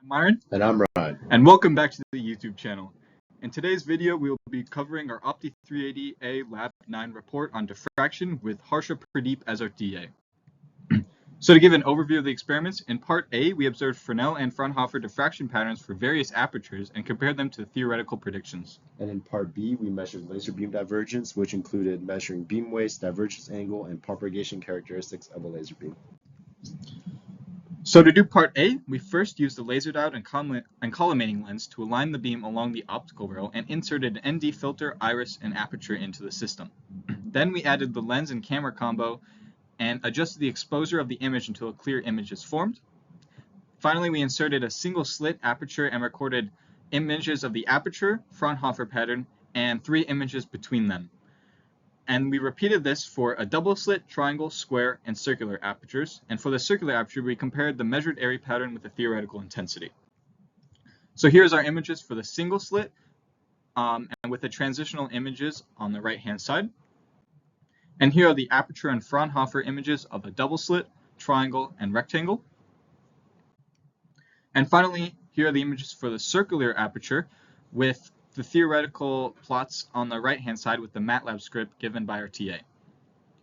I'm Myron, And I'm Ryan. and welcome back to the YouTube channel. In today's video, we will be covering our Opti 380A Lab 9 report on diffraction with Harsha Pradeep as our DA. So to give an overview of the experiments, in Part A, we observed Fresnel and Fraunhofer diffraction patterns for various apertures and compared them to the theoretical predictions. And in Part B, we measured laser beam divergence, which included measuring beam waist, divergence angle, and propagation characteristics of a laser beam. So to do Part A, we first used the laser diode and collimating lens to align the beam along the optical rail and inserted an ND filter, iris, and aperture into the system. Then we added the lens and camera combo and adjusted the exposure of the image until a clear image is formed. Finally, we inserted a single slit aperture and recorded images of the aperture, Fraunhofer pattern, and 3 images between them. And we repeated this for a double slit, triangle, square, and circular apertures. And for the circular aperture, we compared the measured area pattern with the theoretical intensity. So here's our images for the single slit, and with the transitional images on the right-hand side. And here are the aperture and Fraunhofer images of a double slit, triangle, and rectangle. And finally, here are the images for the circular aperture with the theoretical plots on the right-hand side with the MATLAB script given by our TA.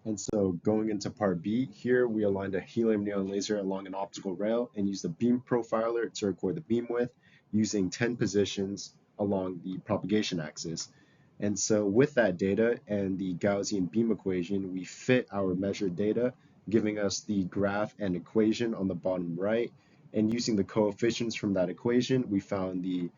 And so going into Part B, here we aligned a helium neon laser along an optical rail and used a beam profiler to record the beam width using 10 positions along the propagation axis. And so with that data and the Gaussian beam equation, we fit our measured data, giving us the graph and equation on the bottom right. And using the coefficients from that equation, we found the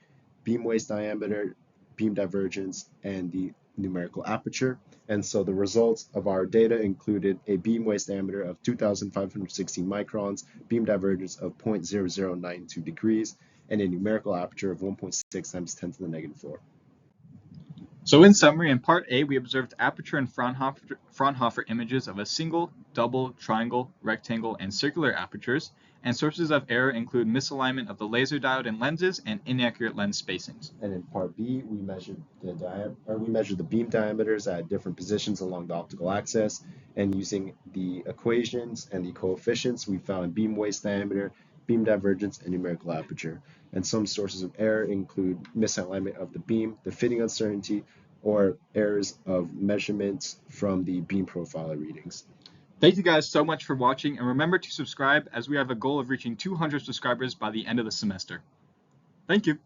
beam waist diameter, beam divergence, and the numerical aperture. And so the results of our data included a beam waist diameter of 2,516 microns, beam divergence of 0.0092 degrees, and a numerical aperture of 1.6 times 10 to the negative 4. So in summary, in Part A, we observed aperture and Fraunhofer images of a single, double, triangle, rectangle, and circular apertures, and sources of error include misalignment of the laser diode and lenses and inaccurate lens spacings. And in Part B, we measured the beam diameters at different positions along the optical axis, and using the equations and the coefficients, we found beam waist diameter, beam divergence, and numerical aperture. And some sources of error include misalignment of the beam, the fitting uncertainty, or errors of measurements from the beam profiler readings. Thank you guys so much for watching, and remember to subscribe as we have a goal of reaching 200 subscribers by the end of the semester. Thank you.